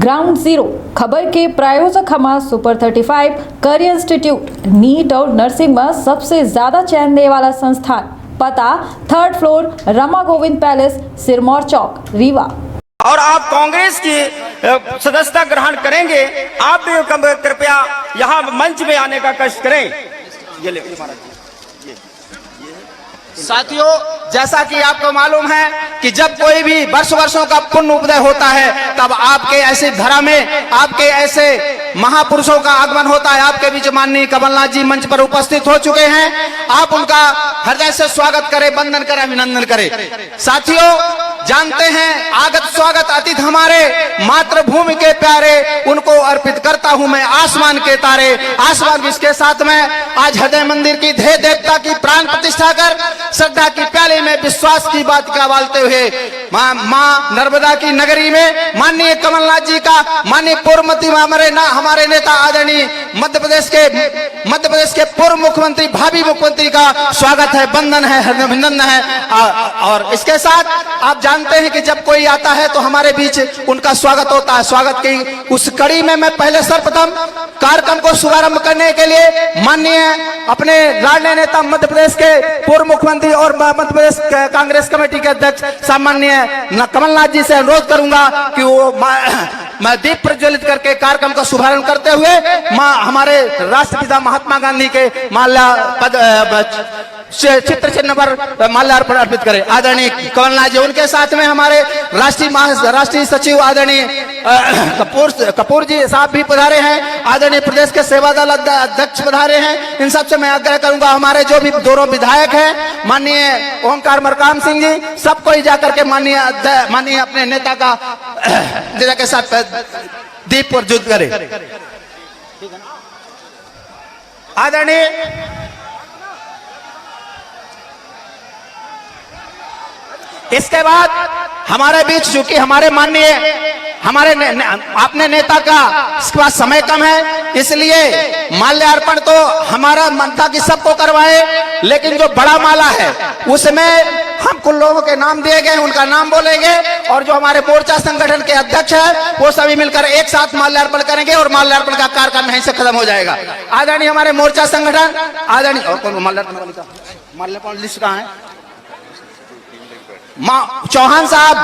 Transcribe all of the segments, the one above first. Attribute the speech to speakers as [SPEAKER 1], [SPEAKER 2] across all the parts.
[SPEAKER 1] Ground zero खबर के प्रायोजक हमारा सुपर 35 करियर इंस्टीट्यूट नीट और नर्सिंग में सबसे ज्यादा चयन देने वाला संस्थान। पता 3rd floor Rama Govind palace, Sirmour चौक, रीवा।
[SPEAKER 2] और आप कांग्रेस की सदस्यता ग्रहण करेंगे, आप भी कृपया यहाँ मंच में आने का कष्ट करें। ये ले महाराज जी।
[SPEAKER 3] साथियों, जैसा कि आपको मालूम है कि जब कोई भी वर्षों का पुण्य उदय होता है, तब आपके ऐसे धरा में आपके ऐसे महापुरुषों का आगमन होता है। आपके बीच माननीय कमलनाथ जी मंच पर उपस्थित हो चुके हैं। आप उनका हृदय से स्वागत करें, वंदन करें, अभिनंदन करें। साथियों, जानते हैं आगत स्वागत अतिथि हमारे मातृभूमि के प्यारे, उनको अर्पित करता हूं मैं आसमान के तारे। आसमान इसके साथ में आज हृदय मंदिर की ध्येय देवता की प्राण प्रतिष्ठा कर श्रद्धा की प्याले में विश्वास की बात का बालते हुए मां नर्मदा की नगरी में माननीय कमलनाथ जी का, माननीय पूर्व हमारे नेता आदरणीय मध्य प्रदेश के पूर्व मुख्यमंत्री, भावी मुख्यमंत्री का स्वागत है, वंदन है, अभिनंदन है। और इसके साथ आप जानते हैं कि जब कोई आता है तो हमारे बीच उनका स्वागत होता है। स्वागत की उस कड़ी में मैं पहले सर्वप्रथम कार्यक्रम को शुभारंभ करने के लिए माननीय अपने लाडले नेता मध्य प्रदेश के पूर्व मुख्यमंत्री और मध्य प्रदेश कांग्रेस कमेटी के अध्यक्ष सामान्य कमलनाथ जी से अनुरोध करूंगा कि वो मैं दीप प्रज्वलित करके कार्यक्रम का शुभारंभ करते हुए हमारे राष्ट्रपिता महात्मा गांधी के चित्र चिन्ह पर माल्यार्पण अर्पित करें। आदरणीय कमलनाथ जी, उनके साथ में हमारे राष्ट्रीय सचिव आदरणीय कपूर जी साहब भी पधारे हैं। आदरणीय प्रदेश के सेवा दल अध्यक्ष पधारे हैं। इन सबसे मैं आग्रह करूंगा, हमारे जो भी दोनों विधायक हैं माननीय ओंकार मरकाम सिंह जी, सबको जाकर के माननीय अपने नेता का के साथ दीप प्रज्वलित करें। आदरणीय इसके बाद हमारे बीच, चूंकि हमारे माननीय अपने नेता का इसके बाद समय कम है, इसलिए माल्यार्पण तो हमारा मन था कि सबको करवाए, लेकिन जो बड़ा माला है उसमें हम कुछ लोगों के नाम दिए गए, उनका नाम बोलेंगे और जो हमारे मोर्चा संगठन के अध्यक्ष है वो सभी मिलकर एक साथ माल्यार्पण करेंगे और माल्यार्पण का कार्यक्रम यहीं से खत्म हो जाएगा। आदरणीय हमारे मोर्चा संगठन, आदरणीय और कौन माल्यार्पण लिस्ट कहाँ है? चौहान साहब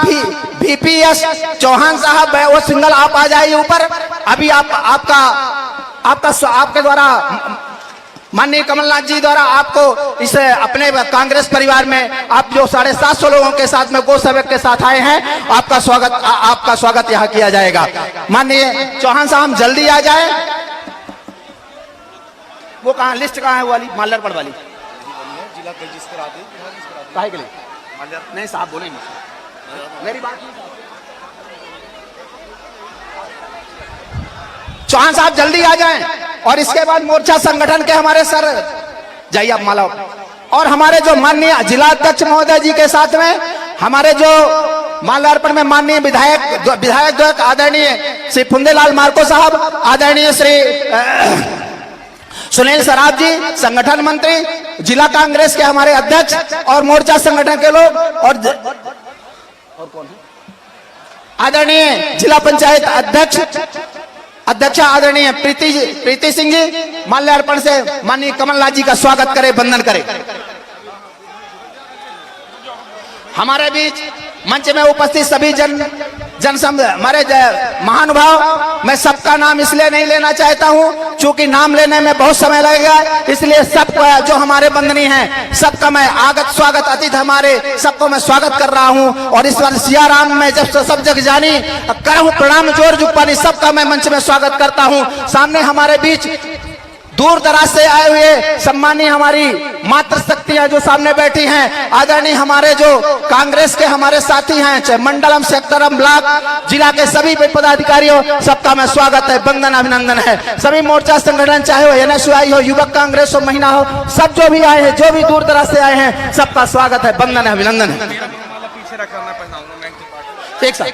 [SPEAKER 3] VPS चौहान साहब, वो सिंगल आप आ जाइए ऊपर। अभी आपके द्वारा माननीय कमलनाथ जी द्वारा आपको इसे अपने कांग्रेस परिवार में आप जो 750 लोगों के साथ में गो सेवक के साथ आए हैं, आपका स्वागत यहाँ किया जाएगा। माननीय चौहान साहब जल्दी आ जाए। वो कहाँ लिस्ट कहाँ है? वो वाली माल्यार्पण वाली जिला काहे के लिए नहीं साहब बोलेंगे, मेरी बात नहीं। चौहान साहब जल्दी आ जाएं। और इसके बाद मोर्चा संगठन के हमारे सर जाइए आप माला, और हमारे जो माननीय जिला अध्यक्ष महोदय जी के साथ में हमारे जो माल्यार्पण में माननीय विधायक आदरणीय श्री फुंदेलाल मार्को साहब, आदरणीय श्री सुनील सराफ जी, संगठन मंत्री, जिला कांग्रेस के हमारे अध्यक्ष और मोर्चा संगठन के लोग, और कौन है? आदरणीय जिला पंचायत अध्यक्ष आदरणीय प्रीति सिंह जी, माल्यार्पण से माननीय कमलनाथ जी का स्वागत करें, वंदन करें। हमारे बीच मंच में उपस्थित सभी हमारे महानुभाव, मैं सबका नाम इसलिए नहीं लेना चाहता हूं क्योंकि नाम लेने में बहुत समय लगेगा, इसलिए सबका जो हमारे बंधनी हैं सबका मैं आगत स्वागत अतिथि हमारे सबको मैं स्वागत कर रहा हूं। और इस बार सिया राम में जब सब जग जानी करहूं प्रणाम जोर जुग पानी, सबका मैं मंच में स्वागत करता हूं। सामने हमारे बीच दूर दराज से आए हुए सम्मानीय हमारी मातृशक्तियां जो सामने बैठी हैं, आदरणीय हमारे जो कांग्रेस के हमारे साथी हैं, चाहे मंडलम, सेक्टरम, ब्लॉक, जिला के सभी पदाधिकारियों, सबका मैं स्वागत है, वंदन, अभिनंदन है। सभी मोर्चा संगठन, चाहे वो NSUI हो, युवक कांग्रेस हो, महिला हो, सब जो भी आए हैं, जो भी दूर दराज से आए हैं, सबका स्वागत है, वंदन है, अभिनंदन है। एक साथ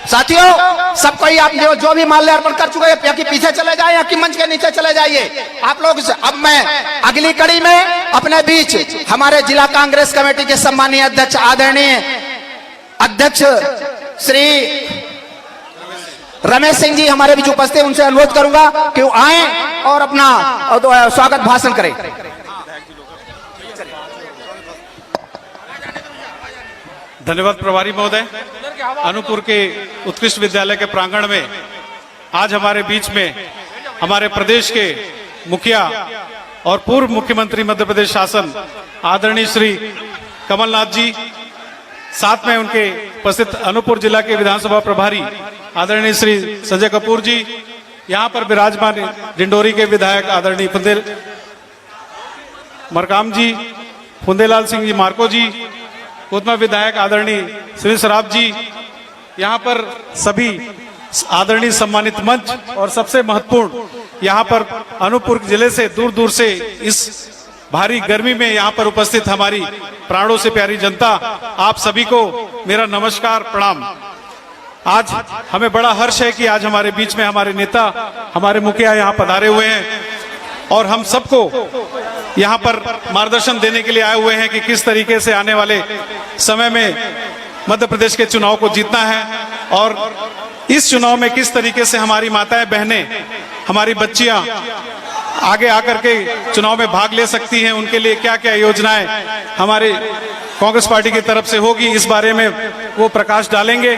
[SPEAKER 3] साथियों, सब कोई आप जो भी माल्यार्पण कर चुके हैं, या कि पीछे चले जाए या कि मंच के नीचे चले जाइए आप लोग। अब मैं अगली कड़ी में अपने बीच हमारे जिला कांग्रेस कमेटी के सम्मानीय अध्यक्ष, आदरणीय अध्यक्ष श्री रमेश सिंह जी हमारे बीच उपस्थित, उनसे अनुरोध करूंगा कि वो आए और अपना स्वागत भाषण करें।
[SPEAKER 4] धन्यवाद प्रभारी महोदय। अनूपपुर के उत्कृष्ट विद्यालय के प्रांगण में आज हमारे बीच में हमारे प्रदेश के मुखिया और पूर्व मुख्यमंत्री मध्य प्रदेश शासन आदरणीय श्री कमलनाथ जी, साथ में उनके उपस्थित अनूपपुर जिला के विधानसभा प्रभारी आदरणीय श्री संजय कपूर जी, यहाँ पर विराजमान डिंडोरी के विधायक आदरणीय फुंदेल मरकाम जी, फुंदेलाल सिंह जी मार्को जी, कोतमा विधायक आदरणीय सुनील सराफ जी, यहाँ पर सभी आदरणीय सम्मानित मंच और सबसे महत्वपूर्ण यहाँ पर अनूपपुर जिले से दूर दूर से इस भारी गर्मी में यहाँ पर उपस्थित हमारी प्राणों से प्यारी जनता, आप सभी को मेरा नमस्कार प्रणाम। आज हमें बड़ा हर्ष है कि आज हमारे बीच में हमारे नेता, हमारे मुखिया यहाँ पधारे हुए हैं और हम सबको यहाँ पर मार्गदर्शन देने के लिए आए हुए हैं कि किस तरीके से आने वाले समय में मध्य प्रदेश के चुनाव को जीतना है और इस चुनाव में किस तरीके से हमारी माताएं बहनें, हमारी बच्चियां आगे आकर के चुनाव में भाग ले सकती हैं, उनके लिए क्या क्या योजनाएं हमारे कांग्रेस पार्टी की तरफ से होगी, इस बारे में वो प्रकाश डालेंगे।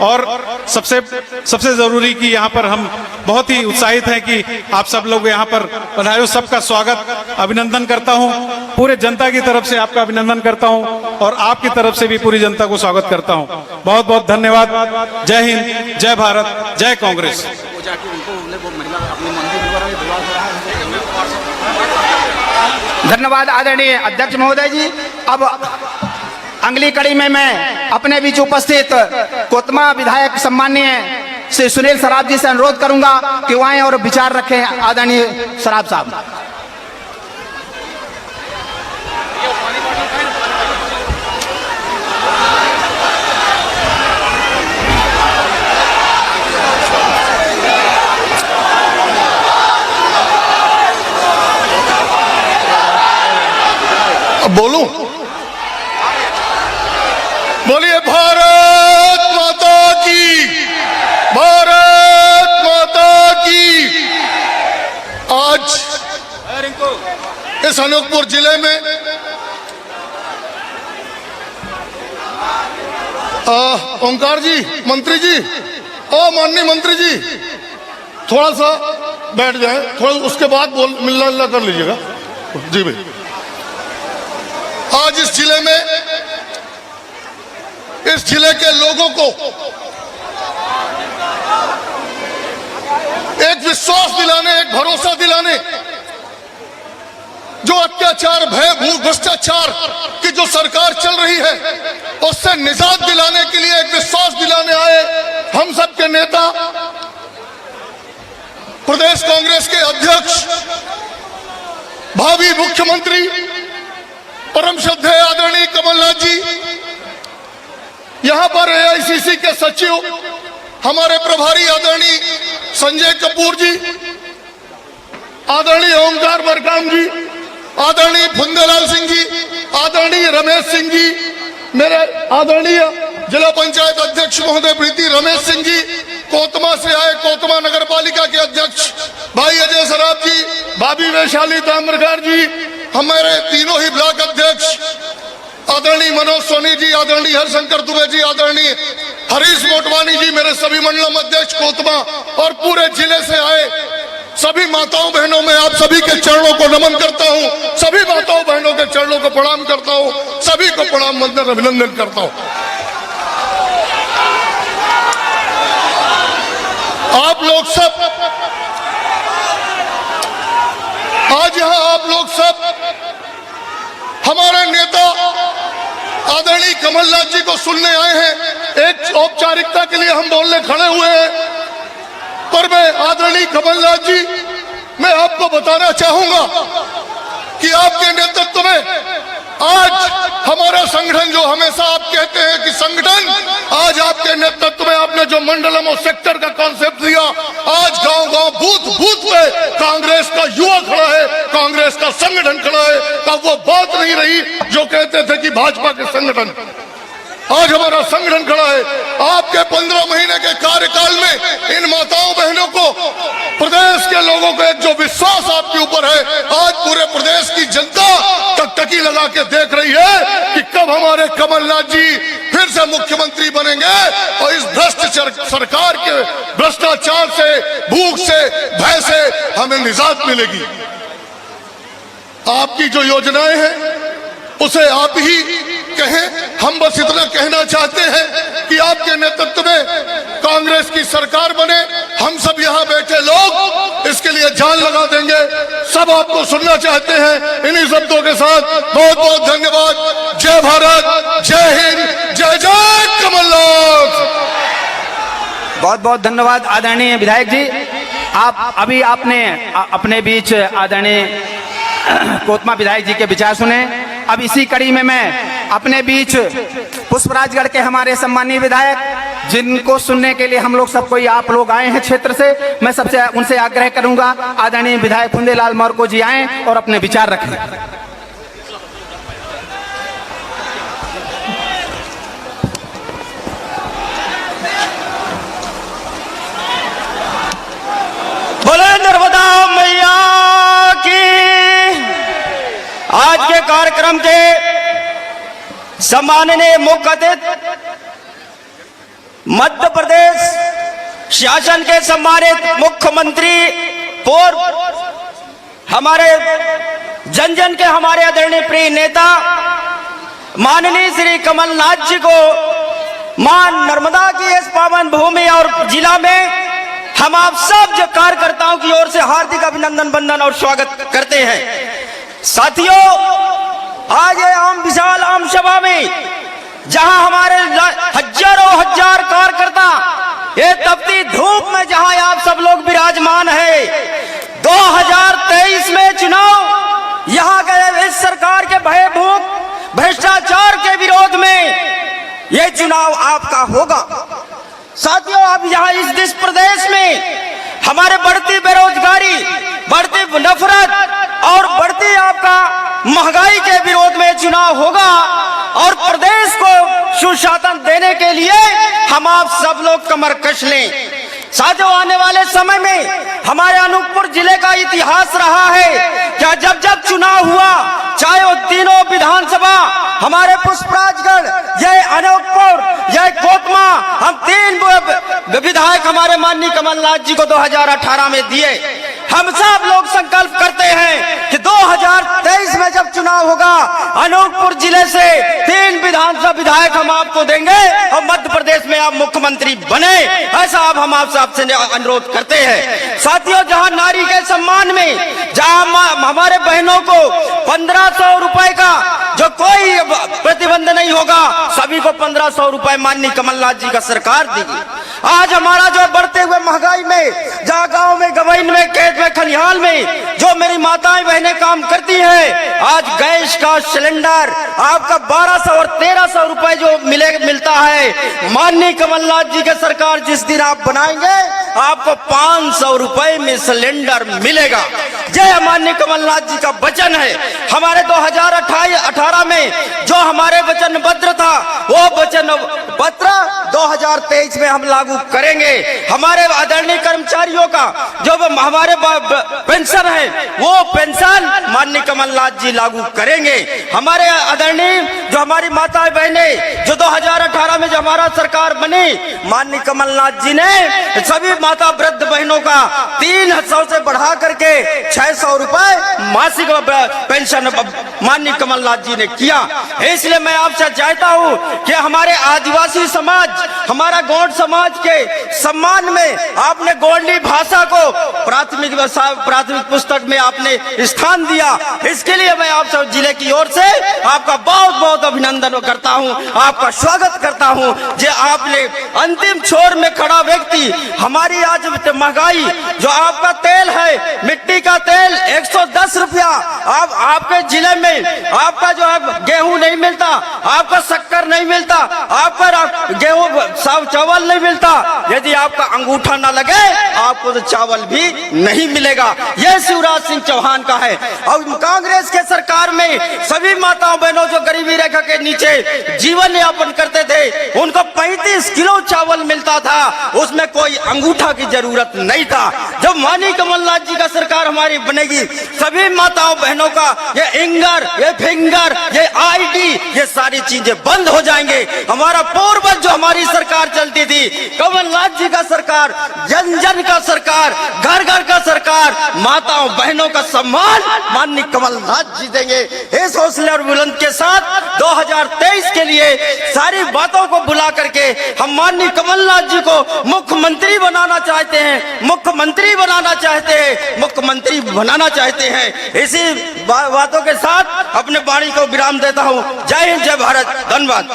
[SPEAKER 4] और सबसे जरूरी कि यहाँ पर हम बहुत ही उत्साहित हैं कि आप सब लोग यहाँ पर पधारे हो। सबका स्वागत, अभिनंदन करता हूँ, पूरे जनता की तरफ से आपका अभिनंदन करता हूँ और आपकी तरफ से भी पूरी जनता को स्वागत करता हूँ। बहुत बहुत धन्यवाद। जय हिंद, जय भारत, जय कांग्रेस।
[SPEAKER 3] धन्यवाद आदरणीय अध्यक्ष महोदय जी। अब अगली कड़ी में मैं अपने बीच उपस्थित कोतमा विधायक सम्मानीय श्री सुनील सराफ जी से अनुरोध करूंगा कि वो आए और विचार रखें। आदरणीय सराफ साहब।
[SPEAKER 5] बोलूं? बोलिए भारत माता की, भारत माता की। आज इस अनूपपुर जिले में ओंकार जी, मंत्री जी, माननीय मंत्री जी, थोड़ा सा बैठ जाए, थोड़ा उसके बाद मिलना कर लीजिएगा। जी भाई, आज इस जिले में, इस जिले के लोगों को एक विश्वास दिलाने, एक भरोसा दिलाने, जो अत्याचार, भय, भूख, भ्रष्टाचार की जो सरकार चल रही है उससे निजात दिलाने के लिए एक विश्वास दिलाने आए हम सब के नेता, प्रदेश कांग्रेस के अध्यक्ष, भावी मुख्यमंत्री परम श्रद्धेय आदरणीय कमलनाथ जी, यहां पर एआईसीसी के सचिव हमारे प्रभारी आदरणीय संजय कपूर जी, आदरणीय ओंकार मरकाम जी, आदरणीय फुंदेलाल सिंह जी, आदरणीय रमेश सिंह जी, मेरे आदरणीय जिला पंचायत अध्यक्ष महोदय प्रीति रमेश सिंह जी, कोतमा से आए कोतमा नगर पालिका के अध्यक्ष भाई अजय सराफ जी, भाभी वैशाली ताम्रकार जी, हमारे तीनों ही ब्लॉक अध्यक्ष आदरणीय मनोज सोनी जी, आदरणीय हरशंकर दुबे जी, आदरणीय हरीश मोटवानी जी, मेरे सभी मंडलम अध्यक्ष कोतमा और पूरे जिले से आए सभी माताओं बहनों, में आप सभी के चरणों को नमन करता हूं, सभी माताओं बहनों के चरणों को प्रणाम करता हूं, सभी को प्रणाम वंदन अभिनंदन करता हूं। आप लोग सब आज यहां, आप लोग सब हमारे नेता आदरणीय कमलनाथ जी को सुनने आए हैं। एक औपचारिकता के लिए हम बोलने खड़े हुए हैं, पर मैं आदरणीय कमलनाथ जी, मैं आपको बताना चाहूंगा कि आपके नेतृत्व में आज हमारा संगठन, जो हमेशा आप कहते हैं कि संगठन, आज आपके नेतृत्व में आपने जो मंडलम और सेक्टर का कॉन्सेप्ट दिया, आज गांव गांव बूथ बूथ पे कांग्रेस का युवा खड़ा है, कांग्रेस का संगठन खड़ा है। तब वो बात नहीं रही जो कहते थे कि भाजपा के संगठन। आज हमारा संगठन खड़ा है। आपके 15 महीने के कार्यकाल में इन माताओं बहनों को, प्रदेश के लोगों को एक जो विश्वास आपके ऊपर है, आज पूरे प्रदेश की जनता टकटकी लगा के देख रही है कि कब हमारे कमलनाथ जी फिर से मुख्यमंत्री बनेंगे और इस भ्रष्ट सरकार के भ्रष्टाचार से, भूख से, भय से हमें निजात मिलेगी। आपकी जो योजनाएं हैं उसे आप ही कहें। हम बस इतना कहना चाहते हैं कि आपके नेतृत्व में कांग्रेस की सरकार बने। हम सब यहाँ बैठे लोग इसके लिए जान लगा देंगे। सब आपको सुनना चाहते हैं। इन्हीं शब्दों के साथ बहुत बहुत धन्यवाद। जय भारत, जय हिंद, जय जय कमलनाथ।
[SPEAKER 3] बहुत बहुत धन्यवाद आदरणीय विधायक जी। आप अभी आपने अपने बीच आदरणीय कोतमा विधायक जी के विचार सुने। अब इसी कड़ी में मैं अपने बीच पुष्पराजगढ़ के हमारे सम्मानीय विधायक, जिनको सुनने के लिए हम लोग सब कोई आप लोग आए हैं क्षेत्र से, मैं सबसे उनसे आग्रह करूंगा आदरणीय विधायक फुंदेलाल मौर्को जी आए और अपने विचार रखें।
[SPEAKER 2] बोले नर्मदा मैया की। आज के कार्यक्रम के सम्माननीय मुख्य अतिथि, मध्य प्रदेश शासन के सम्मानित मुख्यमंत्री, पूर्व हमारे जन जन के हमारे आदरणीय प्रिय नेता माननीय श्री कमलनाथ जी को मां नर्मदा की इस पावन भूमि और जिला में हम आप सब जो कार्यकर्ताओं की ओर से हार्दिक अभिनंदन, वंदन और स्वागत करते हैं। साथियों, आज ये आम विशाल आम सभा में जहां हमारे हजारों हजार कार्यकर्ता ये तपती धूप में जहां आप सब लोग विराजमान है, 2023 में चुनाव यहां के इस सरकार के भयभूत भ्रष्टाचार के विरोध में ये चुनाव आपका होगा। साथियों, अब यहाँ इस प्रदेश में हमारे बढ़ती बेरोजगारी, बढ़ती नफरत और बढ़ती आपका महंगाई के विरोध में चुनाव होगा और प्रदेश को सुशासन देने के लिए हम आप सब लोग कमर कस लें। साथियों, आने वाले समय में हमारे अनूपपुर जिले का इतिहास रहा है क्या, जब जब चुनाव हुआ, चाहे वो तीनों विधानसभा, हमारे पुष्पराजगढ़, यह अनूपपुर, यह कोतमा, हम 3 विधायक हमारे माननीय कमलनाथ जी को 2018 में दिए। हम सब लोग संकल्प करते हैं कि 2023 में जब चुनाव होगा, अनूपपुर जिले से 3 विधानसभा विधायक हम आपको देंगे और मध्य प्रदेश में आप मुख्यमंत्री बने, ऐसा अब हम आपसे अनुरोध करते हैं। साथियों, जहां नारी के सम्मान में, जहां हमारे बहनों को 1500 रुपए का जो कोई प्रतिबंध नहीं होगा, सभी को 1500 रुपए माननीय कमलनाथ जी का सरकार देगी। आज हमारा जो बढ़ते हुए महंगाई में, जहाँ गांव में, गवैन में, खेत में, खलिहान में जो मेरी माताएं बहनें काम करती हैं, आज गैस का सिलेंडर आपका 1200 और 1300 रुपए जो मिलता है, माननीय कमलनाथ जी के सरकार जिस दिन आप बनाएंगे, आपको 500 रुपए में सिलेंडर मिलेगा। जय माननीय कमलनाथ जी का वचन है। हमारे 2018 में जो हमारे वचन पत्र था, वो वचन पत्र 2023 में हम लागू करेंगे। हमारे आदरणीय कर्मचारियों का जो हमारे पेंशन है, वो पेंशन माननीय कमलनाथ जी लागू करेंगे। हमारे आदरणीय जो हमारी माताएं बहनें जो 2018 में जो हमारा सरकार बनी, माननीय कमलनाथ जी ने सभी माता वृद्ध बहनों का 300 से बढ़ा करके 600 रुपए मासिक पेंशन माननीय कमलनाथ जी ने किया। इसलिए मैं आपसे चाहता हूं कि हमारे आदिवासी समाज हमारा गौड़ समाज के सम्मान में आपने गोंडली भाषा को प्राथमिक पुस्तक में आपने स्थान दिया। इसके लिए मैं आप सब जिले की ओर से आपका बहुत बहुत अभिनंदन करता हूं, आपका स्वागत करता हूं। जे आपने अंतिम छोर में खड़ा व्यक्ति, हमारी आज महंगाई, जो आपका तेल है, मिट्टी का तेल 110 रुपया, अब आपके जिले में आपका जो है गेहूं नहीं मिलता, आपका शक्कर नहीं मिलता, आपका गेहूं चावल नहीं मिलता। यदि आपका अंगूठा न लगे आपको तो चावल भी नहीं मिलेगा। यह शिवराज सिंह चौहान का है। और कांग्रेस के सरकार में सभी माताओं बहनों जो गरीबी रेखा के नीचे जीवन यापन करते थे, उनको 35 किलो चावल मिलता था, उसमें कोई अंगूठा की जरूरत नहीं था। जब माननीय कमलनाथ जी का सरकार हमारी बनेगी, सभी माताओं बहनों का ये इंगर, ये फिंगर, ये आईडी, ये सारी चीजें बंद हो जाएंगे। हमारा पूर्वज जो हमारी सरकार चलती थी, कमलनाथ जी का सरकार, जन जन का सरकार, घर घर का सरकार, माताओं बहनों का सम्मान माननीय कमलनाथ जी देंगे। इस हौसले और बुलंद के साथ 2023 के लिए सारी बातों को बुला करके हम माननीय कमलनाथ जी को मुख्यमंत्री बनाना चाहते हैं, मुख्यमंत्री बनाना चाहते हैं, मुख्यमंत्री बनाना चाहते हैं। इसी बातों के साथ अपने वाणी को विराम देता हूं। जय हिंद, जय भारत, धन्यवाद।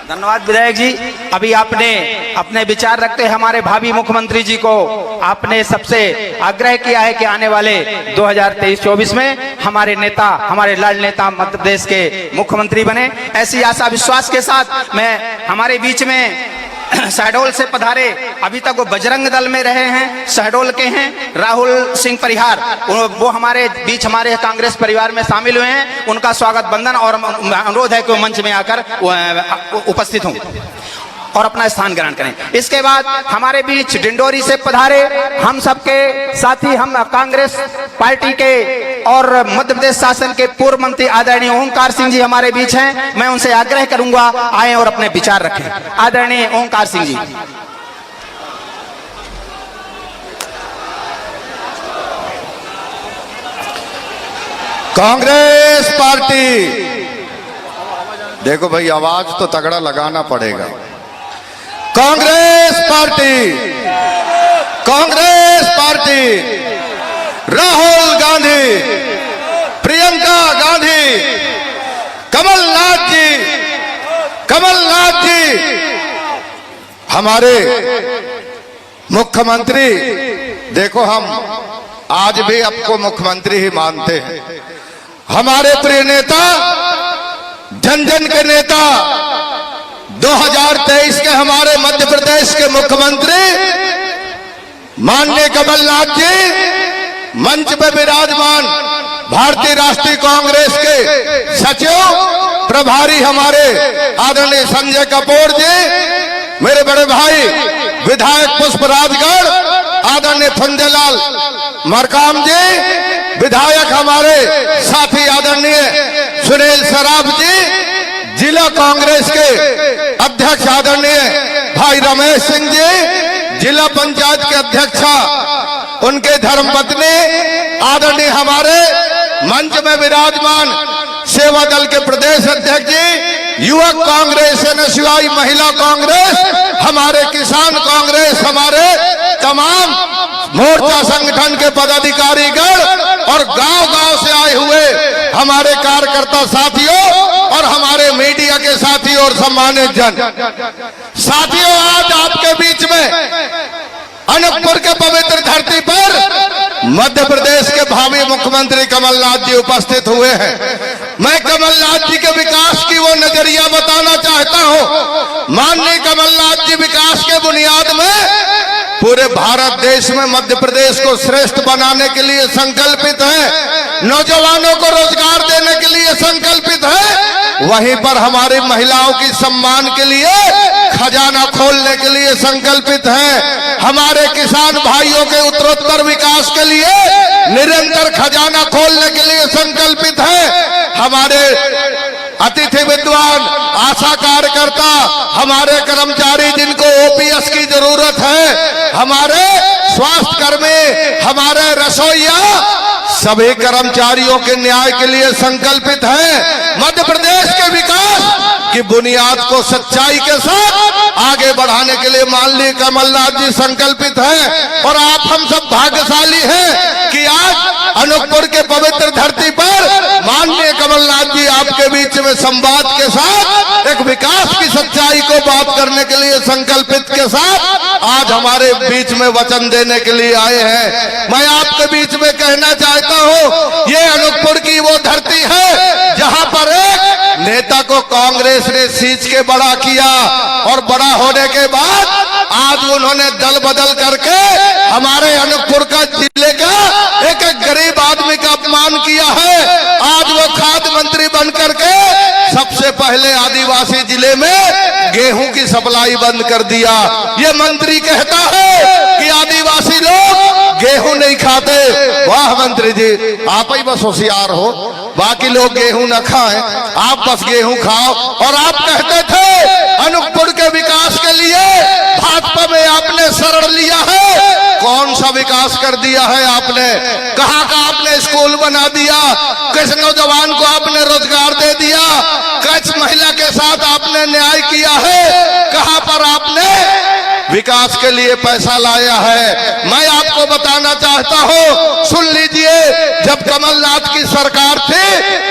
[SPEAKER 3] धन्यवाद विधायक जी। अभी आपने अपने विचार रखते हमारे भावी मुख्यमंत्री जी को आपने सबसे आग्रह किया है कि आने वाले 2023-24 में हमारे नेता, हमारे लाल नेता मध्य प्रदेश के मुख्यमंत्री बने। ऐसी आशा विश्वास के साथ मैं हमारे बीच में शहडोल से पधारे, अभी तक वो बजरंग दल में रहे हैं, शहडोल के हैं, राहुल सिंह परिहार, वो हमारे बीच हमारे कांग्रेस परिवार में शामिल हुए हैं। उनका स्वागत बंधन और अनुरोध है कि वो मंच में आकर उपस्थित हों और अपना स्थान ग्रहण करें। इसके बाद हमारे बीच डिंडोरी से पधारे हम सबके साथी, हम कांग्रेस पार्टी के और मध्य प्रदेश शासन के पूर्व मंत्री आदरणीय ओंकार सिंह जी हमारे बीच हैं। मैं उनसे आग्रह करूंगा आए और अपने विचार रखें। आदरणीय ओंकार सिंह जी।
[SPEAKER 5] कांग्रेस पार्टी, देखो भाई आवाज तो तगड़ा लगाना पड़ेगा। कांग्रेस पार्टी, कांग्रेस पार्टी, राहुल गांधी, प्रियंका गांधी, कमलनाथ जी, कमलनाथ जी हमारे मुख्यमंत्री। देखो हम आज भी आपको मुख्यमंत्री ही मानते हैं। हमारे प्रिय नेता, जन जन के नेता, 2023 के हमारे मध्य प्रदेश के मुख्यमंत्री माननीय कमलनाथ जी, मंच पे विराजमान भारतीय राष्ट्रीय कांग्रेस के सचिव प्रभारी हमारे आदरणीय संजय कपूर जी, मेरे बड़े भाई विधायक पुष्पराजगढ़ आदरणीय फंदेलाल मरकाम जी, विधायक हमारे साथी आदरणीय सुनील सराफ जी, जिला कांग्रेस के अध्यक्ष आदरणीय भाई रमेश सिंह जी, जिला पंचायत के अध्यक्षा उनके धर्मपत्नी आदरणीय हमारे मंच में विराजमान सेवा दल के प्रदेश अध्यक्ष जी, युवक कांग्रेस एनएसयूआई महिला कांग्रेस, हमारे किसान कांग्रेस, हमारे तमाम मोर्चा संगठन के पदाधिकारीगण और गांव-गांव से आए हुए हमारे कार्यकर्ता साथियों और हमारे मीडिया के साथी और सम्मानित जन साथियों, आज आपके बीच में अनूपपुर के पवित्र धरती पर मध्य प्रदेश के भावी मुख्यमंत्री कमलनाथ जी उपस्थित हुए हैं। मैं कमलनाथ जी के विकास की वो नजरिया बताना चाहता हूं। माननीय कमलनाथ जी विकास के बुनियाद में पूरे भारत देश में मध्य प्रदेश को श्रेष्ठ बनाने के लिए संकल्पित है, नौजवानों को रोजगार देने के लिए संकल्पित है, वहीं पर हमारी महिलाओं की सम्मान के लिए खजाना खोलने के लिए संकल्पित है, हमारे किसान भाइयों के उत्तरोत्तर विकास के लिए निरंतर खजाना खोलने के लिए संकल्पित है, हमारे अतिथि विद्वान, आशा कार्यकर्ता, हमारे कर्मचारी जिनको ओपीएस की जरूरत है, हमारे स्वास्थ्य कर्मी, हमारे रसोइया, सभी कर्मचारियों के न्याय के लिए संकल्पित है। मध्य प्रदेश के विकास कि बुनियाद को सच्चाई के साथ आगे बढ़ाने के लिए माननीय कमलनाथ जी संकल्पित हैं। और आप हम सब भाग्यशाली हैं कि आज अनूपपुर के पवित्र धरती पर माननीय कमलनाथ जी आपके बीच में संवाद के साथ एक विकास की सच्चाई को बात करने के लिए संकल्पित के साथ आज हमारे बीच में वचन देने के लिए आए हैं। मैं आपके बीच में कहना चाहता हूं, ये अनूपपुर की वो धरती है जहां पर एक नेता को कांग्रेस ने सींच के बड़ा किया और बड़ा होने के बाद आज उन्होंने दल बदल करके हमारे अनूपपुर का जिले का एक गरीब आदमी का अपमान किया है। आज वो खाद्य मंत्री बन करके सबसे पहले आदिवासी जिले में गेहूं की सप्लाई बंद कर दिया। ये मंत्री कहता है कि आदिवासी लोग गेहूं नहीं खाते। वाह मंत्री जी, आप ही बस होशियार हो, बाकी लोग गेहूं न खाएं, आप बस गेहूं खाओ। और आप कहते थे अनूपपुर के विकास के लिए भाजपा में आपने शरण लिया है। कौन सा विकास कर दिया है आपने? कहाँ का आपने स्कूल बना दिया? किस नौजवान को आपने रोजगार दे दिया? किस महिला के साथ आपने न्याय किया है? कहाँ पर आपने विकास के लिए पैसा लाया है? मैं आपको बताना चाहता हूँ, सुन लीजिए, जब कमलनाथ की सरकार थी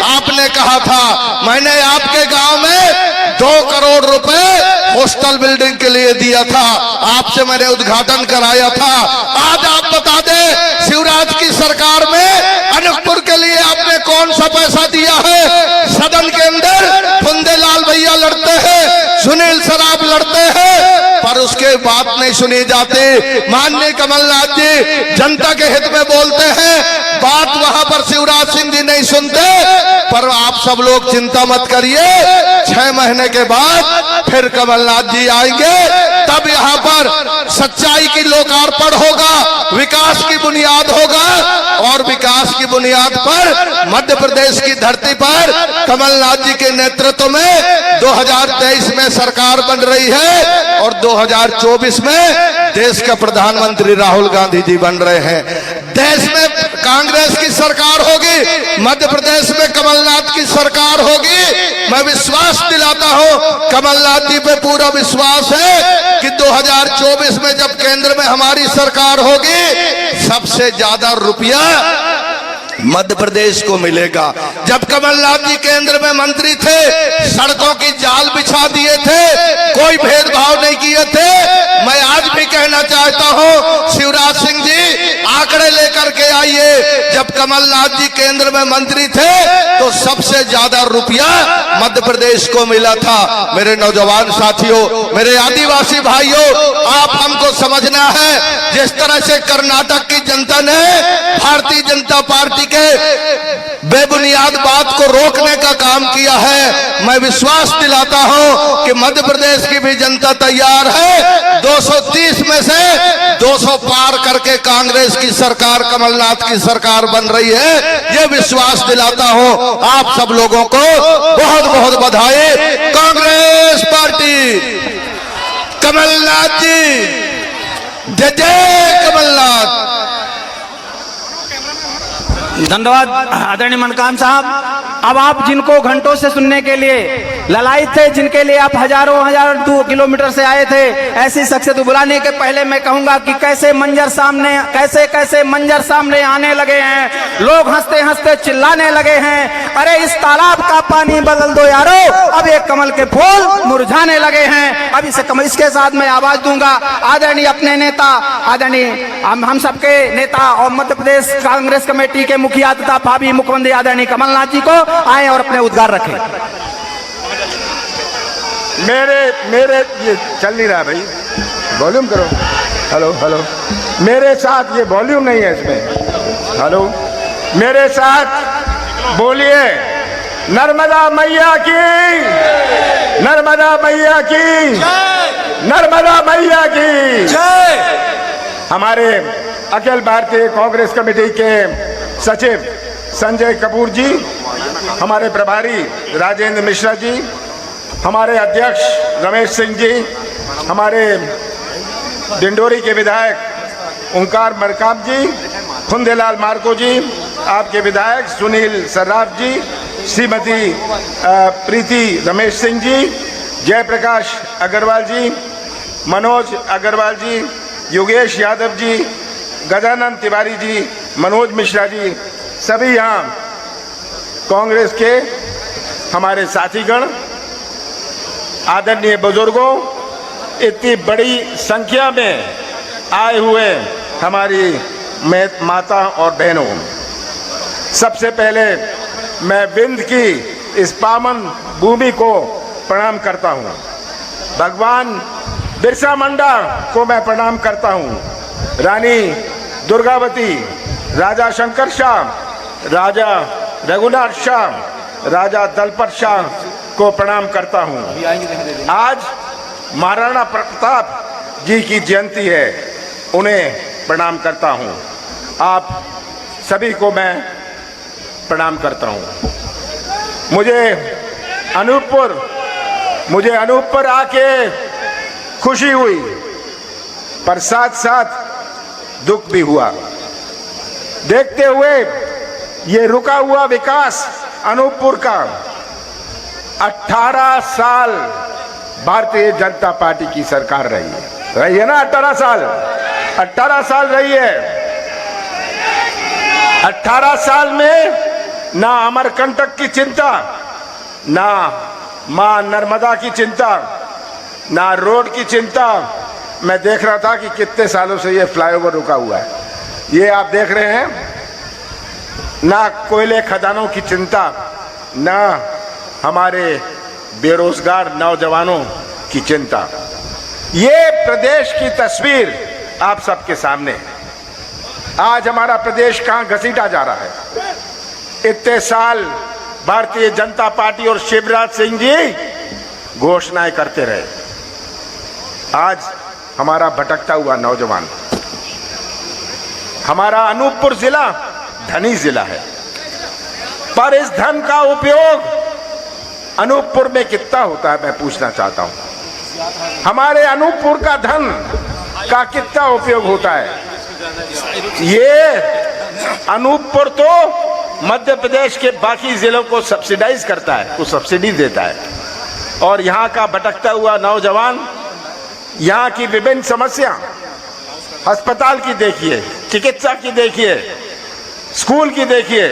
[SPEAKER 5] आपने कहा था मैंने आपके गांव में 2 करोड़ रुपए हॉस्टल बिल्डिंग के लिए दिया था, आपसे मैंने उद्घाटन कराया था। आज आप बता दें शिवराज की सरकार में अनूपपुर के लिए आपने कौन सा पैसा दिया है? सदन के अंदर फुंदेलाल भैया लड़ते हैं, सुनील सराफ लड़ते हैं, पर उसके बात नहीं सुनी जाती। माननीय कमलनाथ जी जनता के हित में बोलते हैं, बात वहां पर शिवराज सिंह जी नहीं सुनते। पर आप सब लोग चिंता मत करिए, 6 महीने के बाद फिर कमलनाथ जी आएंगे, तब यहाँ पर सच्चाई की लोकार्पण होगा, विकास की बुनियाद होगा। और विकास की बुनियाद पर मध्य प्रदेश की धरती पर कमलनाथ जी के नेतृत्व में 2023 में सरकार बन रही है और 2024 में देश का प्रधानमंत्री राहुल गांधी जी बन रहे हैं। देश में कांग्रेस की सरकार होगी, मध्य प्रदेश में कमलनाथ की सरकार होगी। मैं विश्वास दिलाता हूं, कमलनाथ जी पे पूरा विश्वास है कि 2024 में जब केंद्र में हमारी सरकार होगी, सबसे ज्यादा रुपया मध्य प्रदेश को मिलेगा। जब कमलनाथ जी केंद्र में मंत्री थे, सड़कों की जाल बिछा दिए थे, कोई भेदभाव नहीं किए थे। मैं आज भी कहना चाहता हूं, शिवराज सिंह जी आंकड़े लेकर के आइए, जब कमलनाथ जी केंद्र में मंत्री थे तो सबसे ज्यादा रुपया मध्य प्रदेश को मिला था। मेरे नौजवान साथियों, मेरे आदिवासी भाइयों, आप हमको समझना है, जिस तरह से कर्नाटक की जनता ने भारतीय जनता पार्टी के बेबुनियाद बात को रोकने का काम किया है, मैं विश्वास दिलाता हूं कि मध्य प्रदेश की भी जनता तैयार है। 230 में से 200 पार करके कांग्रेस की सरकार, कमलनाथ की सरकार बन रही है, यह विश्वास दिलाता हूं। आप सब लोगों को बहुत बहुत बधाई। कांग्रेस पार्टी, कमलनाथ जी, जय जय कमलनाथ।
[SPEAKER 3] धन्यवाद आदरणीय मनकाम साहब। अब आप जिनको घंटों से सुनने के लिए ललायित थे, जिनके लिए आप हजारों 2 किलोमीटर से आए थे, ऐसी शख्सियत बुलाने के पहले मैं कहूंगा कि कैसे मंजर सामने आने लगे हैं। लोग हंसते हंसते चिल्लाने लगे हैं, अरे इस तालाब का पानी बदल दो यारो, अब एक कमल के फूल मुरझाने लगे हैं। अब इसके साथ मैं आवाज दूंगा आदरणीय अपने नेता, आदरणीय हम सबके नेता और मध्य प्रदेश कांग्रेस कमेटी के मुखिया तथा भावी मुख्यमंत्री आदरणीय कमलनाथ जी को आए और अपने उद्गार रखें।
[SPEAKER 6] मेरे ये चल नहीं रहा भाई, वॉल्यूम करो। हेलो हेलो, मेरे साथ ये वॉल्यूम नहीं है इसमें। हेलो, मेरे साथ बोलिए, नर्मदा मैया की, नर्मदा मैया की, नर्मदा मैया की जय। हमारे अखिल भारतीय कांग्रेस कमेटी के सचिव संजय कपूर जी, हमारे प्रभारी राजेंद्र मिश्रा जी, हमारे अध्यक्ष रमेश सिंह जी, हमारे डिंडोरी के विधायक ओंकार मरकाम जी, फुंदेलाल मार्को जी, आपके विधायक सुनील सर्राफ जी, श्रीमती प्रीति रमेश सिंह जी, जयप्रकाश अग्रवाल जी, मनोज अग्रवाल जी, योगेश यादव जी, गजानंद तिवारी जी, मनोज मिश्रा जी, सभी यहाँ कांग्रेस के हमारे साथीगण, आदरणीय बुजुर्गों, इतनी बड़ी संख्या में आए हुए हमारी माता और बहनों, सबसे पहले मैं विंध्य की इस पावन भूमि को प्रणाम करता हूँ। भगवान बिरसा मुंडा को मैं प्रणाम करता हूँ। रानी दुर्गावती, राजा शंकर शाह, राजा रघुनाथ शाह, राजा दलपत शाह को प्रणाम करता हूँ। आज महाराणा प्रताप जी की जयंती है, उन्हें प्रणाम करता हूँ। आप सभी को मैं प्रणाम करता हूँ। मुझे अनूपपुर आके खुशी हुई, पर साथ साथ दुख भी हुआ। देखते हुए ये रुका हुआ विकास अनूपपुर का 18 साल भारतीय जनता पार्टी की सरकार रही है ना। 18 साल रही है। 18 साल में ना अमरकंटक की चिंता, ना मां नर्मदा की चिंता, ना रोड की चिंता। मैं देख रहा था कि कितने सालों से ये फ्लाईओवर रुका हुआ है। ये आप देख रहे हैं, ना कोयले खदानों की चिंता, ना हमारे बेरोजगार नौजवानों की चिंता। ये प्रदेश की तस्वीर आप सबके सामने है। आज हमारा प्रदेश कहां घसीटा जा रहा है। इतने साल भारतीय जनता पार्टी और शिवराज सिंह जी घोषणाएं करते रहे। आज हमारा भटकता हुआ नौजवान, हमारा अनूपपुर जिला धनी जिला है, पर इस धन का उपयोग अनूपपुर में कितना होता है, मैं पूछना चाहता हूं। हमारे अनूपपुर का धन का कितना उपयोग होता है? ये अनूपपुर तो मध्य प्रदेश के बाकी जिलों को सब्सिडाइज करता है, कुछ सब्सिडी देता है, और यहाँ का भटकता हुआ नौजवान, यहाँ की विभिन्न समस्या, अस्पताल की देखिए, चिकित्सा की देखिए, स्कूल की देखिए,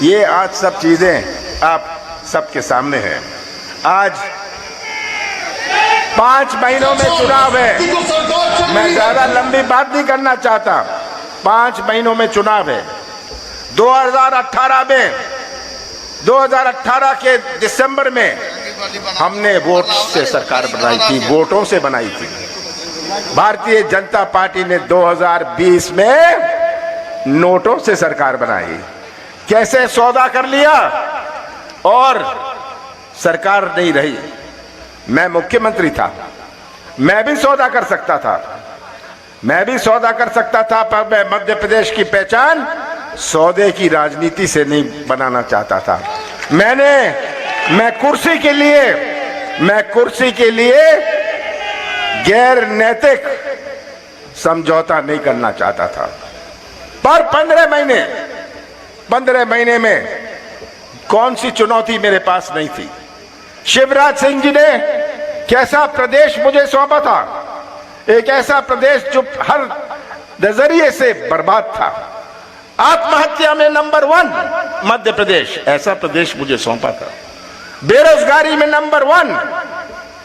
[SPEAKER 6] ये आज सब चीजें आप सबके सामने हैं। आज 5 महीनों में चुनाव है। मैं ज्यादा लंबी बात नहीं करना चाहता। 5 महीनों में चुनाव है। 2018 के दिसंबर में हमने वोट से सरकार बनाई थी, वोटों से बनाई थी। भारतीय जनता पार्टी ने 2020 में नोटों से सरकार बनाई। कैसे सौदा कर लिया और सरकार नहीं रही। मैं मुख्यमंत्री था, मैं भी सौदा कर सकता था, पर मैं मध्य प्रदेश की पहचान सौदे की राजनीति से नहीं बनाना चाहता था। मैं कुर्सी के लिए गैर नैतिक समझौता नहीं करना चाहता था। पर 15 महीने में कौन सी चुनौती मेरे पास नहीं थी। शिवराज सिंह जी ने कैसा प्रदेश मुझे सौंपा था, एक ऐसा प्रदेश जो हर नजरिए से बर्बाद था। आत्महत्या में नंबर 1 मध्य प्रदेश, ऐसा प्रदेश मुझे सौंपा था। बेरोजगारी में नंबर 1,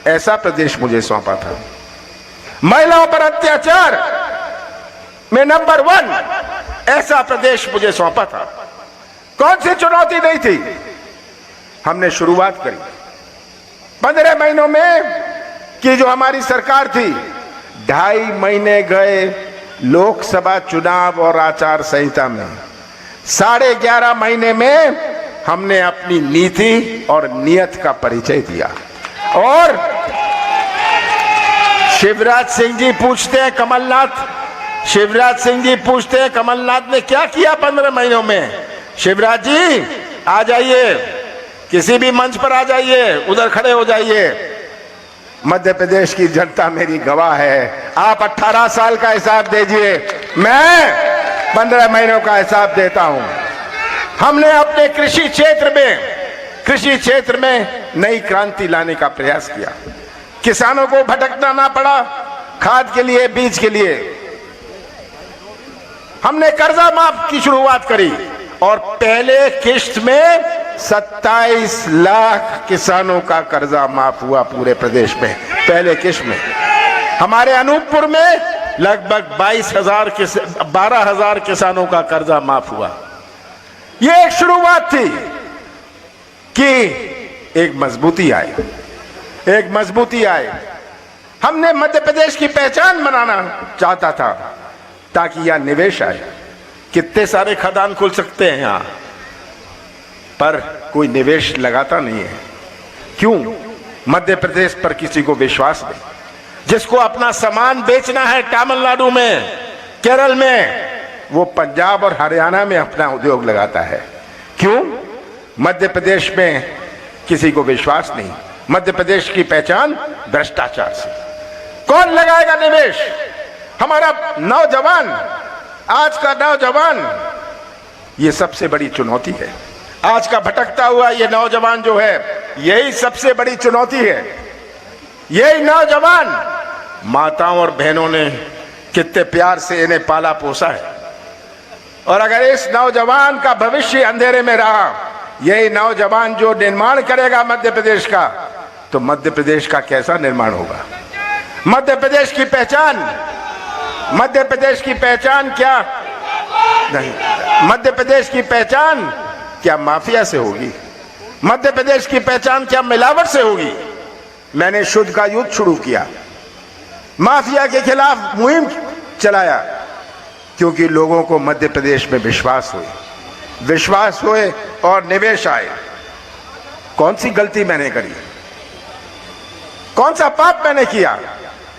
[SPEAKER 6] ऐसा प्रदेश मुझे सौंपा था। महिलाओं पर अत्याचार में नंबर 1, ऐसा प्रदेश मुझे सौंपा था। कौन सी चुनौती नहीं थी। हमने शुरुआत करी। 15 महीनों में कि जो हमारी सरकार थी, 2.5 महीने गए लोकसभा चुनाव और आचार संहिता में। 11.5 महीने में हमने अपनी नीति और नियत का परिचय दिया। और शिवराज सिंह जी पूछते हैं, कमलनाथ ने क्या किया 15 महीनों में। शिवराज जी आ जाइए, किसी भी मंच पर आ जाइए, उधर खड़े हो जाइए। मध्य प्रदेश की जनता मेरी गवाह है। आप 18 साल का हिसाब दीजिए, मैं 15 महीनों का हिसाब देता हूं। हमने अपने कृषि क्षेत्र में नई क्रांति लाने का प्रयास किया। किसानों को भटकना ना पड़ा, खाद के लिए, बीज के लिए। हमने कर्जा माफ की शुरुआत करी और पहले किश्त में 27 लाख किसानों का कर्जा माफ हुआ पूरे प्रदेश में। पहले किश्त में हमारे अनूपपुर में लगभग 12,000 किसानों का कर्जा माफ हुआ। यह एक शुरुआत थी कि एक मजबूती आए। हमने मध्य प्रदेश की पहचान बनाना चाहता था ताकि यहां निवेश आए। कितने सारे खदान खुल सकते हैं यहां, पर कोई निवेश लगाता नहीं है। क्यों? मध्य प्रदेश पर किसी को विश्वास नहीं। जिसको अपना सामान बेचना है तमिलनाडु में, केरल में, वो पंजाब और हरियाणा में अपना उद्योग लगाता है। क्यों? मध्य प्रदेश में किसी को विश्वास नहीं। मध्य प्रदेश की पहचान भ्रष्टाचार से। कौन लगाएगा निवेश? हमारा नौजवान, आज का नौजवान, ये सबसे बड़ी चुनौती है। आज का भटकता हुआ ये नौजवान जो है, यही सबसे बड़ी चुनौती है। यही नौजवान, माताओं और बहनों ने कितने प्यार से इन्हें पाला पोसा है, और अगर इस नौजवान का भविष्य अंधेरे में रहा, यही नौजवान जो निर्माण करेगा मध्य प्रदेश का, तो मध्य प्रदेश का कैसा निर्माण होगा? मध्य प्रदेश की पहचान क्या नहीं, मध्य प्रदेश की पहचान क्या माफिया से होगी? मध्य प्रदेश की पहचान क्या मिलावट से होगी? मैंने शुद्ध का युद्ध शुरू किया, माफिया के खिलाफ मुहिम चलाया, क्योंकि लोगों को मध्य प्रदेश में विश्वास हुए और निवेश आए। कौन सी गलती मैंने करी? कौन सा पाप मैंने किया?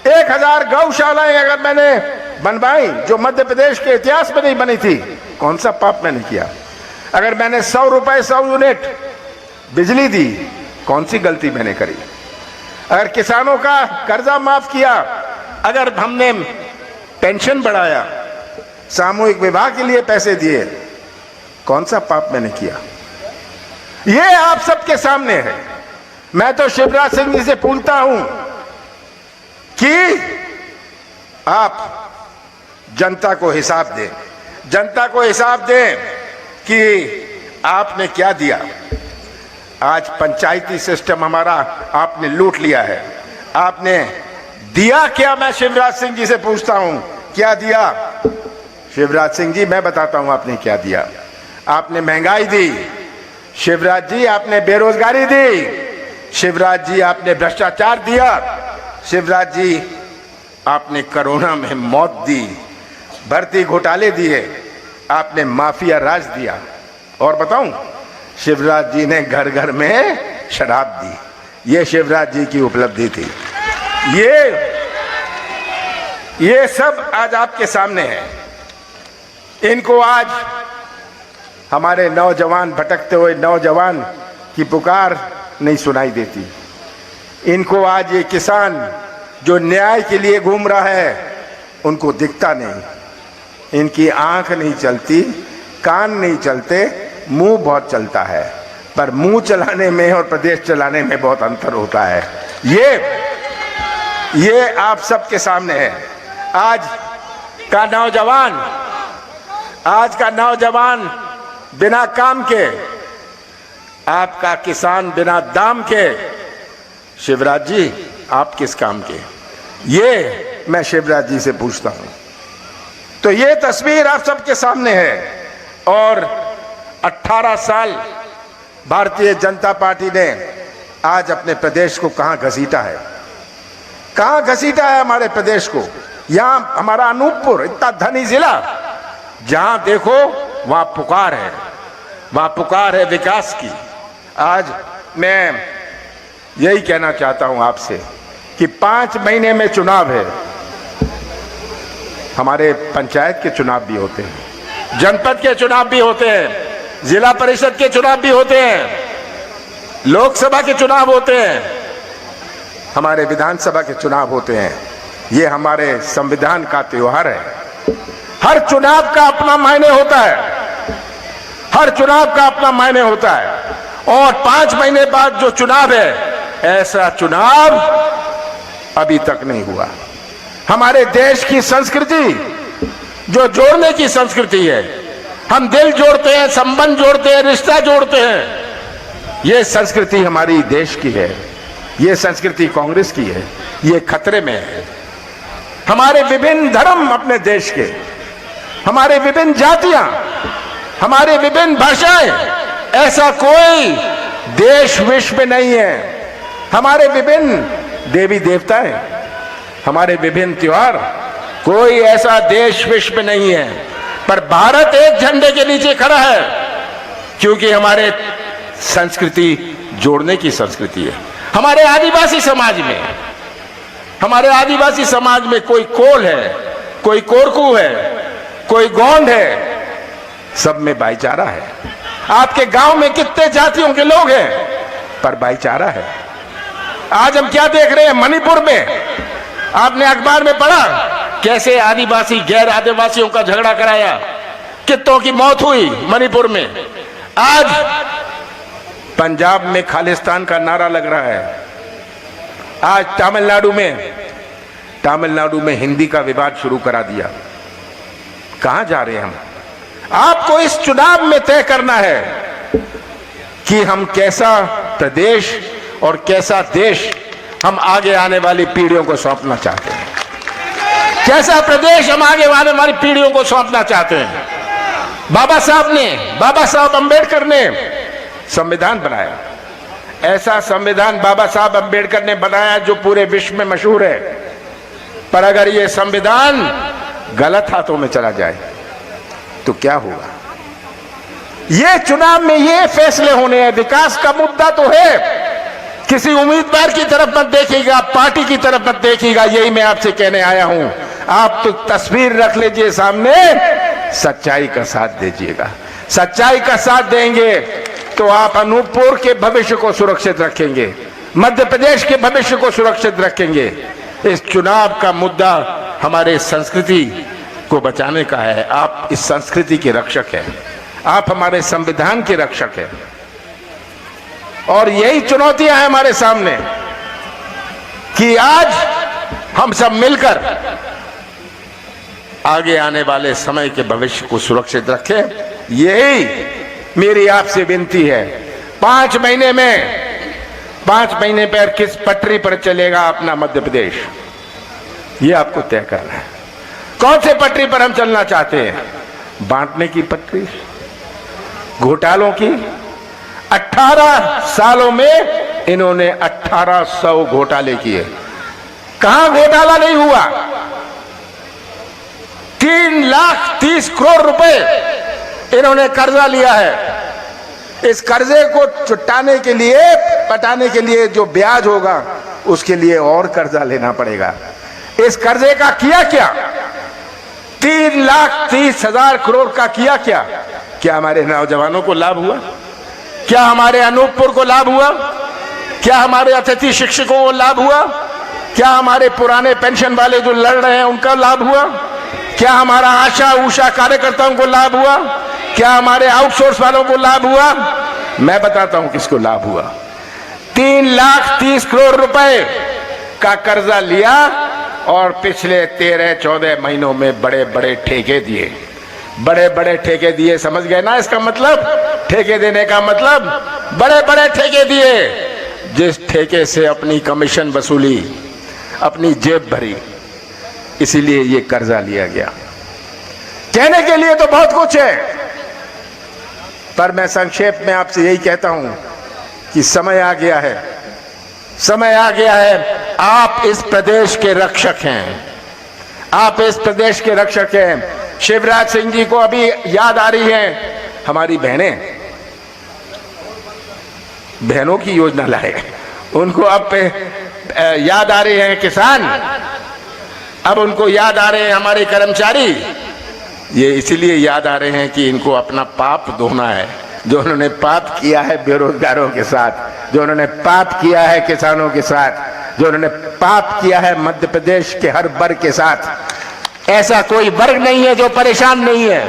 [SPEAKER 6] 1000 गौशालाएं अगर मैंने बनवाई जो मध्य प्रदेश के इतिहास में नहीं बनी थी, कौन सा पाप मैंने किया? अगर मैंने 100 रुपए 100 यूनिट बिजली दी, कौन सी गलती मैंने करी? अगर किसानों का कर्जा माफ किया, अगर हमने पेंशन बढ़ाया, सामूहिक विवाह के लिए पैसे दिए, कौन सा पाप मैंने किया? ये आप सबके सामने है। मैं तो शिवराज सिंह जी से पूछता हूं कि आप जनता को हिसाब दें कि आपने क्या दिया। आज पंचायती सिस्टम हमारा आपने लूट लिया है। आपने दिया क्या? मैं शिवराज सिंह जी से पूछता हूं, क्या दिया? शिवराज सिंह जी, मैं बताता हूं आपने क्या दिया। आपने महंगाई दी, शिवराज जी आपने बेरोजगारी दी, शिवराज जी आपने भ्रष्टाचार दिया, शिवराज जी आपने कोरोना में मौत दी, भर्ती घोटाले दिए, आपने माफिया राज दिया, और बताऊं, शिवराज जी ने घर घर में शराब दी। ये शिवराज जी की उपलब्धि थी। ये सब आज आपके सामने है। इनको आज हमारे नौजवान, भटकते हुए नौजवान की पुकार नहीं सुनाई देती। इनको आज ये किसान जो न्याय के लिए घूम रहा है, उनको दिखता नहीं। इनकी आंख नहीं चलती, कान नहीं चलते, मुंह बहुत चलता है, पर मुंह चलाने में और प्रदेश चलाने में बहुत अंतर होता है। ये आप सबके सामने है। आज का नौजवान बिना काम के, आपका किसान बिना दाम के। शिवराज जी, आप किस काम के? ये मैं शिवराज जी से पूछता हूं। तो ये तस्वीर आप सबके सामने है। और 18 साल भारतीय जनता पार्टी ने आज अपने प्रदेश को कहां घसीटा है? कहां घसीटा है हमारे प्रदेश को? यहां हमारा अनूपपुर इतना धनी जिला, जहां देखो वहां पुकार है विकास की। आज मैं यही कहना चाहता हूं आपसे कि 5 महीने में चुनाव है। हमारे पंचायत के चुनाव भी होते हैं, जनपद के चुनाव भी होते हैं, जिला परिषद के चुनाव भी होते हैं, लोकसभा के चुनाव होते हैं, हमारे विधानसभा के चुनाव होते हैं। ये हमारे संविधान का त्योहार है। हर चुनाव का अपना मायने होता है। हर चुनाव का अपना मायने होता है और 5 महीने बाद जो चुनाव है, ऐसा चुनाव अभी तक नहीं हुआ। हमारे देश की संस्कृति जो जोड़ने की संस्कृति है, हम दिल जोड़ते हैं, संबंध जोड़ते हैं, रिश्ता जोड़ते हैं, ये संस्कृति हमारी देश की है, ये संस्कृति कांग्रेस की है, ये खतरे में है। हमारे विभिन्न धर्म अपने देश के, हमारे विभिन्न जातियां, हमारे विभिन्न भाषाएं, ऐसा कोई देश विश्व में नहीं है। हमारे विभिन्न देवी देवताएं, हमारे विभिन्न त्योहार, कोई ऐसा देश विश्व में नहीं है। पर भारत एक झंडे के नीचे खड़ा है क्योंकि हमारे संस्कृति जोड़ने की संस्कृति है। हमारे आदिवासी समाज में, हमारे आदिवासी समाज में कोई कोल है, कोई कोरकू है, कोई गोंड है, सब में भाईचारा है। आपके गांव में कितने जातियों के लोग हैं, पर भाईचारा है। आज हम क्या देख रहे हैं मणिपुर में, आपने अखबार में पढ़ा कैसे आदिवासी गैर आदिवासियों का झगड़ा कराया, कितनों की मौत हुई मणिपुर में। आज पंजाब में खालिस्तान का नारा लग रहा है। आज तमिलनाडु में हिंदी का विवाद शुरू करा दिया। कहां जा रहे हैं हम? आपको इस चुनाव में तय करना है कि हम कैसा प्रदेश और कैसा देश हम आगे आने वाली पीढ़ियों को सौंपना चाहते हैं। कैसा प्रदेश हम आगे आने वाली पीढ़ियों को सौंपना चाहते हैं। बाबा साहब अंबेडकर ने संविधान बनाया। ऐसा संविधान बाबा साहब अंबेडकर ने बनाया जो पूरे विश्व में मशहूर है। पर अगर ये संविधान गलत हाथों में चला जाए तो क्या होगा? ये चुनाव में ये फैसले होने हैं। विकास का मुद्दा तो है, किसी उम्मीदवार की तरफ मत देखिएगा, पार्टी की तरफ मत देखिएगा। यही मैं आपसे कहने आया हूं। आप तो तस्वीर रख लीजिए सामने, सच्चाई का साथ दीजिएगा। सच्चाई का साथ देंगे तो आप अनूपपुर के भविष्य को सुरक्षित रखेंगे, मध्य प्रदेश के भविष्य को सुरक्षित रखेंगे। इस चुनाव का मुद्दा हमारे संस्कृति को बचाने का है। आप इस संस्कृति के रक्षक हैं, आप हमारे संविधान के रक्षक हैं और यही चुनौतियां हैं हमारे सामने कि आज हम सब मिलकर आगे आने वाले समय के भविष्य को सुरक्षित रखें। यही मेरी आपसे विनती है। 5 महीने पर किस पटरी पर चलेगा अपना मध्य प्रदेश, ये आपको तय करना है। कौन से पटरी पर हम चलना चाहते हैं? बांटने की पटरी, घोटालों की? 18 सालों में इन्होंने 1800 घोटाले किए। कहां घोटाला नहीं हुआ? 3,30,00,000 करोड़ रुपए इन्होंने कर्जा लिया है। इस कर्जे को पटाने के लिए जो ब्याज होगा उसके लिए और कर्जा लेना पड़ेगा। इस कर्जे का किया क्या? 3,30,000 करोड़ का किया क्या? क्या हमारे नौजवानों को लाभ हुआ? क्या हमारे अनूपपुर को लाभ हुआ? क्या हमारे अतिथि शिक्षकों को लाभ हुआ? क्या हमारे पुराने पेंशन वाले जो लड़ रहे हैं उनका लाभ हुआ? क्या हमारा आशा उषा कार्यकर्ताओं को लाभ हुआ? क्या हमारे आउटसोर्स वालों को लाभ हुआ? मैं बताता हूं किसको लाभ हुआ। 3,30,00,000 करोड़ रुपए का कर्जा लिया और पिछले 13-14 महीनों में बड़े बड़े ठेके दिए। बड़े ठेके दिए, समझ गए ना इसका मतलब? ठेके देने का मतलब बड़े ठेके दिए। जिस ठेके से अपनी कमीशन वसूली, अपनी जेब भरी, इसीलिए ये कर्जा लिया गया। कहने के लिए तो बहुत कुछ है, पर मैं संक्षेप में आपसे यही कहता हूं कि समय आ गया है। समय आ गया है। आप इस प्रदेश के रक्षक हैं, आप इस प्रदेश के रक्षक हैं। शिवराज सिंह जी को अभी याद आ रही है हमारी बहनों की योजना लाए, उनको अब याद आ रहे हैं किसान, अब उनको याद आ रहे हैं हमारे कर्मचारी। ये इसीलिए याद आ रहे हैं कि इनको अपना पाप धोना है, जो उन्होंने पाप किया है बेरोजगारों के साथ, जो उन्होंने पाप किया है किसानों के साथ, जो उन्होंने पाप किया है मध्य प्रदेश के हर वर्ग के साथ। ऐसा कोई वर्ग नहीं है जो परेशान नहीं है।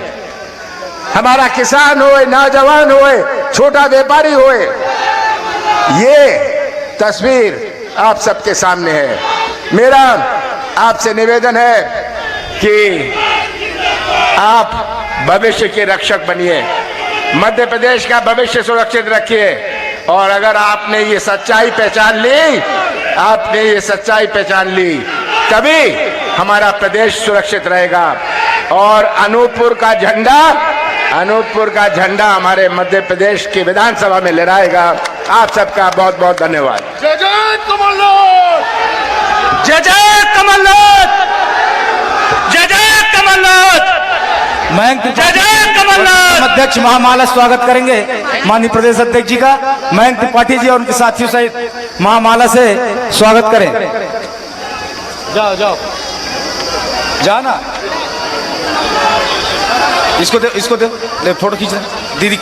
[SPEAKER 6] हमारा किसान होए, नौजवान होए, छोटा व्यापारी होए, ये तस्वीर आप सबके सामने है। मेरा आपसे निवेदन है कि आप भविष्य के रक्षक बनिए, मध्य प्रदेश का भविष्य सुरक्षित रखिए। और अगर आपने ये सच्चाई पहचान ली, आपने ये सच्चाई पहचान ली, तभी हमारा प्रदेश सुरक्षित रहेगा। और अनूपपुर का झंडा हमारे मध्य प्रदेश की विधानसभा में लहराएगा। आप सबका बहुत बहुत धन्यवाद।
[SPEAKER 5] जय जय कमलनाथ,
[SPEAKER 2] जय जय कमलनाथ, जय जय कमलनाथ, जय जय कमलनाथ। अध्यक्ष महामाला स्वागत करेंगे माननीय प्रदेश अध्यक्ष जी का। मयंक त्रिपाठी जी और उनके साथियों सहित महामाला से स्वागत करें। जाओ जाओ जाना, इसको दे, फोटो खींचना दीदी।